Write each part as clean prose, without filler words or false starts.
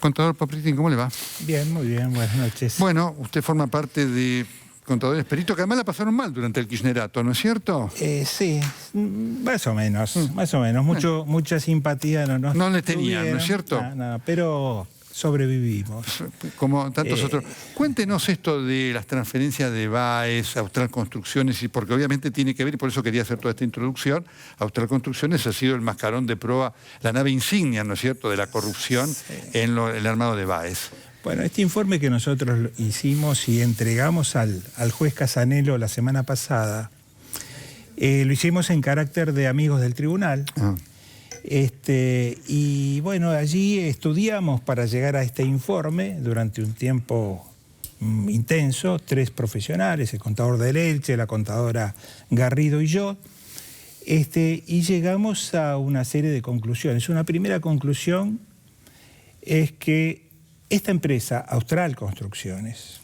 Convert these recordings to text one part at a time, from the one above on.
Contador Papritin, ¿cómo le va? Bien, muy bien, buenas noches. Bueno, usted forma parte de Contadores Peritos, que además la pasaron mal durante el kirchnerato, ¿no es cierto? Sí, más o menos, mucha simpatía no le tenían, ¿no es cierto? No, pero sobrevivimos. Como tantos otros. Cuéntenos esto de las transferencias de Baez, Austral Construcciones, y porque obviamente tiene que ver, y por eso quería hacer toda esta introducción. Austral Construcciones ha sido el mascarón de proa, la nave insignia, ¿no es cierto?, de la corrupción en el armado de Baez. Bueno, este informe que nosotros hicimos y entregamos al juez Casanelo la semana pasada, lo hicimos en carácter de amigos del tribunal. Y bueno, allí estudiamos para llegar a este informe durante un tiempo intenso, 3 profesionales, el contador del Elche, la contadora Garrido y yo, y llegamos a una serie de conclusiones. Una primera conclusión es que esta empresa, Austral Construcciones,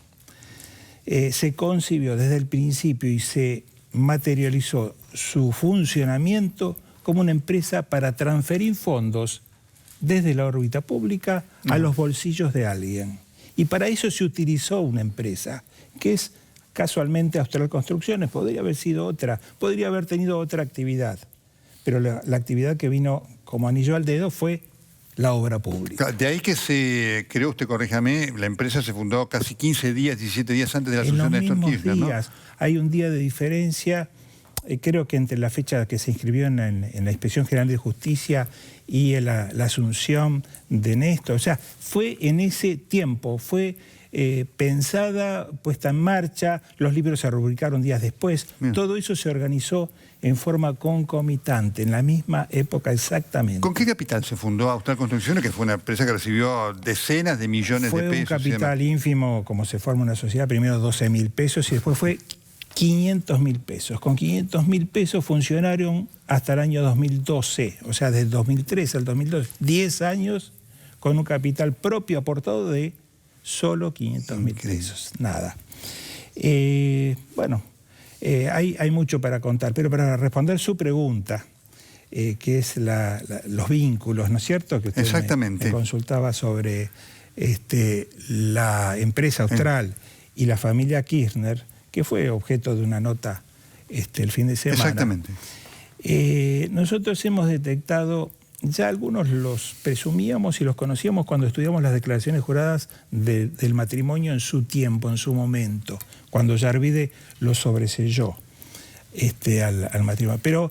se concibió desde el principio y se materializó su funcionamiento como una empresa para transferir fondos desde la órbita pública a los bolsillos de alguien. Y para eso se utilizó una empresa, que es casualmente Austral Construcciones. Podría haber sido otra, podría haber tenido otra actividad, pero la actividad que vino como anillo al dedo fue la obra pública. De ahí que se creó, usted corríjame, la empresa se fundó casi 15 días, 17 días antes de la asunción de Néstor Kirchner, ¿no? Hay un día de diferencia, creo que entre la fecha que se inscribió en la Inspección General de Justicia y la asunción de Néstor. O sea, fue en ese tiempo, fue pensada, puesta en marcha, los libros se rubricaron días después. Bien. Todo eso se organizó en forma concomitante, en la misma época exactamente. ¿Con qué capital se fundó Austral Construcciones, que fue una empresa que recibió decenas de millones de pesos? Fue un capital ínfimo, como se forma una sociedad, primero 12.000 pesos y después fue 500.000 pesos. Con 500.000 pesos funcionaron hasta el año 2012, o sea, desde 2003 al 2012, 10 años con un capital propio aportado de solo 500.000 pesos, nada. Bueno, hay mucho para contar, pero para responder su pregunta, que es los vínculos, ¿no es cierto? Que usted me consultaba sobre la empresa Austral y la familia Kirchner, que fue objeto de una nota el fin de semana. Exactamente. Nosotros hemos detectado, ya algunos los presumíamos y los conocíamos cuando estudiamos las declaraciones juradas del matrimonio en su tiempo, en su momento, cuando Yarvide lo sobreselló al matrimonio. Pero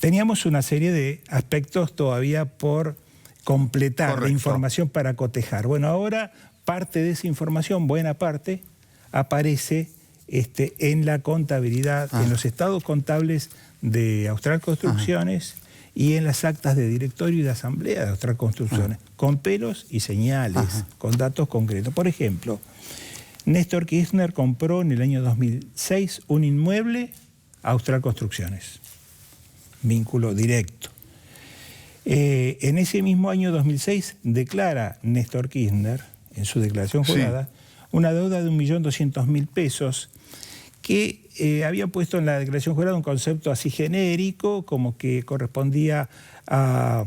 teníamos una serie de aspectos todavía por completar, correcto, de información para cotejar. Bueno, ahora parte de esa información, buena parte, aparece en la contabilidad, en los estados contables de Austral Construcciones y en las actas de directorio y de asamblea de Austral Construcciones, con pelos y señales, con datos concretos. Por ejemplo, Néstor Kirchner compró en el año 2006 un inmueble a Austral Construcciones, vínculo directo. En ese mismo año 2006 declara Néstor Kirchner, en su declaración jurada, una deuda de 1.200.000 pesos que había puesto en la declaración jurada un concepto así genérico, como que correspondía a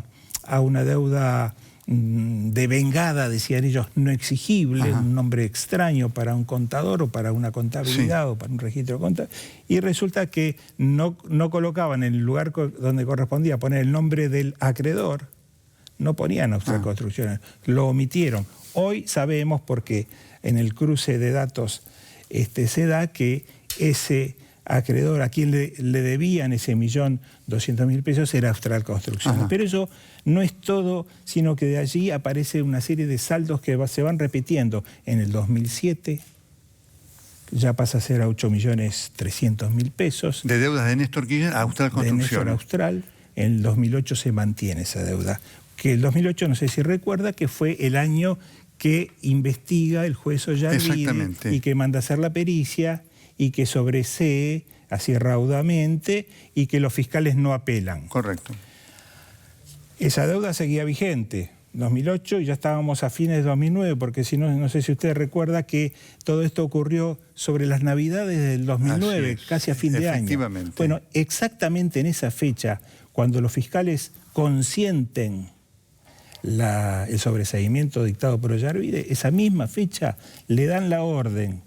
una deuda devengada, decían ellos, no exigible, un nombre extraño para un contador o para una contabilidad o para un registro contable. Y resulta que no colocaban en el lugar donde correspondía poner el nombre del acreedor, no ponían Austral Construcciones, lo omitieron. Hoy sabemos, porque en el cruce de datos se da que ese acreedor a quien le debían ese 1.200.000 pesos era Austral Construcciones. Pero eso no es todo, sino que de allí aparece una serie de saldos que se van repitiendo. En el 2007 ya pasa a ser a 8.300.000 pesos. De deudas de Néstor Kirchner a Austral Construcciones. De Néstor Austral. En el 2008 se mantiene esa deuda. Que el 2008, no sé si recuerda, que fue el año que investiga el juez Ollarvide y que manda a hacer la pericia y que sobresee así raudamente y que los fiscales no apelan. Correcto. Esa deuda seguía vigente. 2008 y ya estábamos a fines de 2009, porque si no, no sé si usted recuerda que todo esto ocurrió sobre las Navidades del 2009, casi a fin de año. Bueno, exactamente en esa fecha, cuando los fiscales consienten el sobreseimiento dictado por Ollarvide, esa misma fecha le dan la orden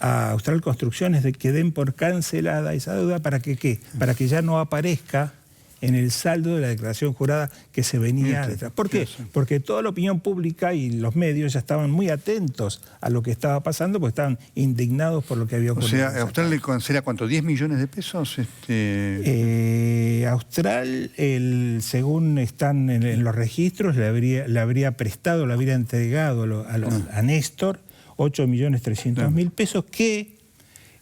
a Austral Construcciones de que den por cancelada esa deuda para que ¿qué? Para que ya no aparezca en el saldo de la declaración jurada que se venía detrás. ¿Por qué? Porque toda la opinión pública y los medios ya estaban muy atentos a lo que estaba pasando, porque estaban indignados por lo que había ocurrido. O sea, ¿Austral le cancela cuánto? ¿10 millones de pesos? Austral, según están en los registros, le habría prestado, le habría entregado a Néstor 8.300.000 pesos que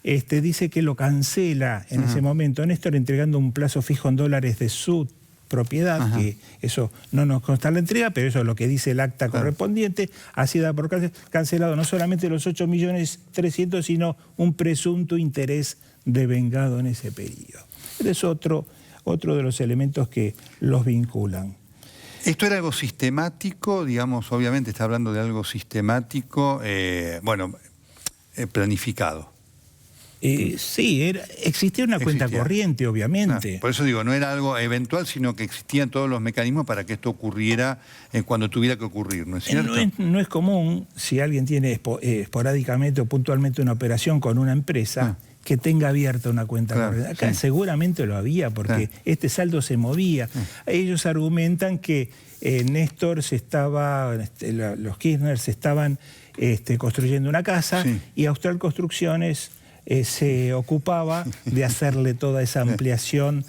dice que lo cancela en ese momento Néstor entregando un plazo fijo en dólares de su propiedad, que eso no nos consta la entrega, pero eso es lo que dice el acta correspondiente. Así da por cancelado no solamente los 8.300.000, sino un presunto interés devengado en ese periodo. Ese es otro de los elementos que los vinculan. ¿Esto era algo sistemático? Digamos, obviamente está hablando de algo sistemático, planificado. Sí, existía una cuenta corriente, obviamente. Por eso digo, no era algo eventual, sino que existían todos los mecanismos para que esto ocurriera cuando tuviera que ocurrir, ¿no es cierto? No es común, si alguien tiene esporádicamente o puntualmente una operación con una empresa, que tenga abierta una cuenta corriente. Acá seguramente lo había, porque este saldo se movía. Ellos argumentan que Néstor los Kirchner se estaban construyendo una casa y Austral Construcciones se ocupaba de hacerle toda esa ampliación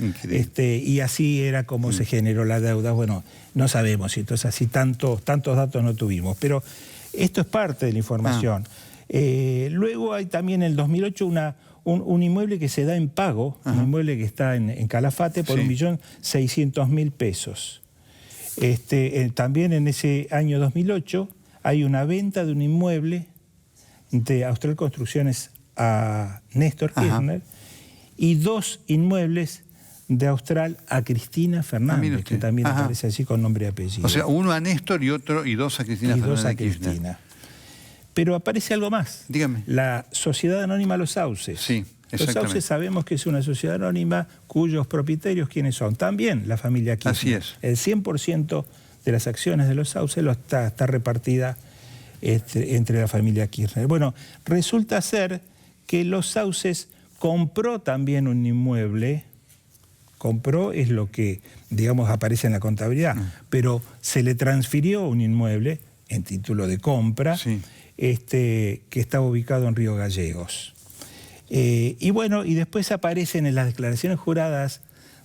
y así era como se generó la deuda. Bueno, no sabemos, entonces así tantos datos no tuvimos, pero esto es parte de la información. Luego hay también en el 2008 un inmueble que se da en pago, un inmueble que está en Calafate por 1.600.000 pesos. También en ese año 2008 hay una venta de un inmueble de Austral Construcciones a Néstor Kirchner y 2 inmuebles de Austral a Cristina Fernández, que también aparece así con nombre y apellido. O sea, uno a Néstor y 2 a Cristina Fernández. Y 2 a Cristina. Pero aparece algo más. Dígame. La Sociedad Anónima Los Sauces. Sí, exactamente. Los Sauces sabemos que es una sociedad anónima cuyos propietarios, ¿quiénes son? También la familia Kirchner. Así es. El 100% de las acciones de Los Sauces está repartida entre la familia Kirchner. Bueno, resulta ser que Los Sauces compró también un inmueble. Compró es lo que, digamos, aparece en la contabilidad, pero se le transfirió un inmueble en título de compra que estaba ubicado en Río Gallegos. Y bueno, y después aparecen en las declaraciones juradas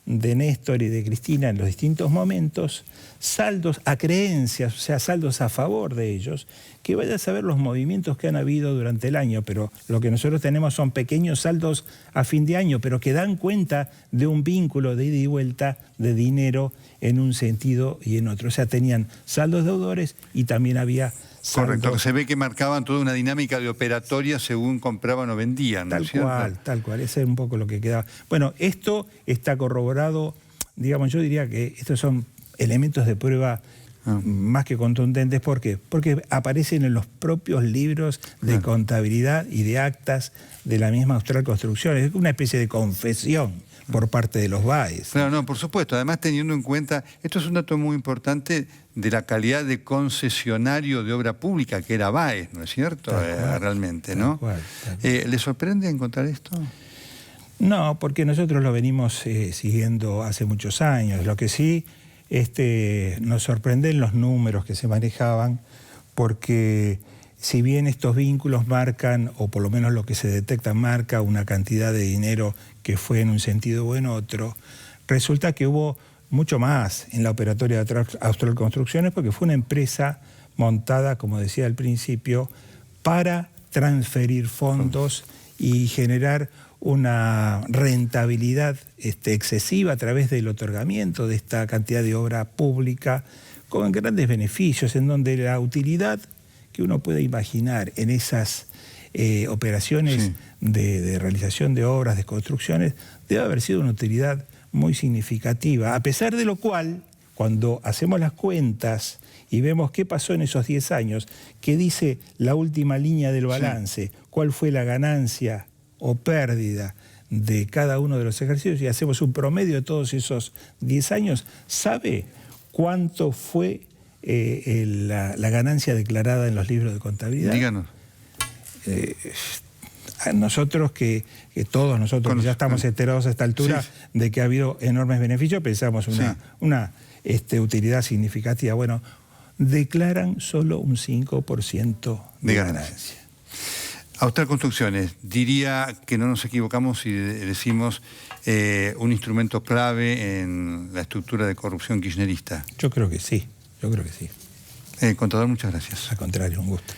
de Néstor y de Cristina en los distintos momentos saldos a creencias, o sea, saldos a favor de ellos, que vaya a saber los movimientos que han habido durante el año, pero lo que nosotros tenemos son pequeños saldos a fin de año, pero que dan cuenta de un vínculo de ida y vuelta de dinero en un sentido y en otro. O sea, tenían saldos deudores y también había saldos. Correcto, se ve que marcaban toda una dinámica de operatoria según compraban o vendían, ¿no es cierto? Tal cual, ese es un poco lo que quedaba. Bueno, esto está corroborado, digamos, yo diría que estos son elementos de prueba más que contundentes. ¿Por qué? Porque aparecen en los propios libros de contabilidad y de actas de la misma Austral Construcciones. Es una especie de confesión por parte de los BAES. Claro, no, por supuesto. Además, teniendo en cuenta, esto es un dato muy importante de la calidad de concesionario de obra pública que era BAES, ¿no es cierto? Realmente, ¿no? ¿Le sorprende encontrar esto? No, porque nosotros lo venimos siguiendo hace muchos años. Lo que sí nos sorprenden los números que se manejaban, porque si bien estos vínculos marcan, o por lo menos lo que se detecta marca una cantidad de dinero que fue en un sentido o en otro, resulta que hubo mucho más en la operatoria de Austral Construcciones, porque fue una empresa montada, como decía al principio, para transferir fondos y generar una rentabilidad excesiva a través del otorgamiento de esta cantidad de obra pública con grandes beneficios, en donde la utilidad que uno puede imaginar en esas operaciones de realización de obras, de construcciones, debe haber sido una utilidad muy significativa, a pesar de lo cual, cuando hacemos las cuentas y vemos qué pasó en esos 10 años, qué dice la última línea del balance, cuál fue la ganancia o pérdida de cada uno de los ejercicios, y hacemos un promedio de todos esos 10 años, ¿sabe cuánto fue la ganancia declarada en los libros de contabilidad. Díganos. Nosotros todos nosotros que ya estamos enterados a esta altura de que ha habido enormes beneficios, pensamos una utilidad significativa. Bueno, declaran solo un 5% de ganancia. Austral Construcciones, diría que no nos equivocamos si decimos un instrumento clave en la estructura de corrupción kirchnerista. Yo creo que sí, yo creo que sí. Contador, muchas gracias. Al contrario, un gusto.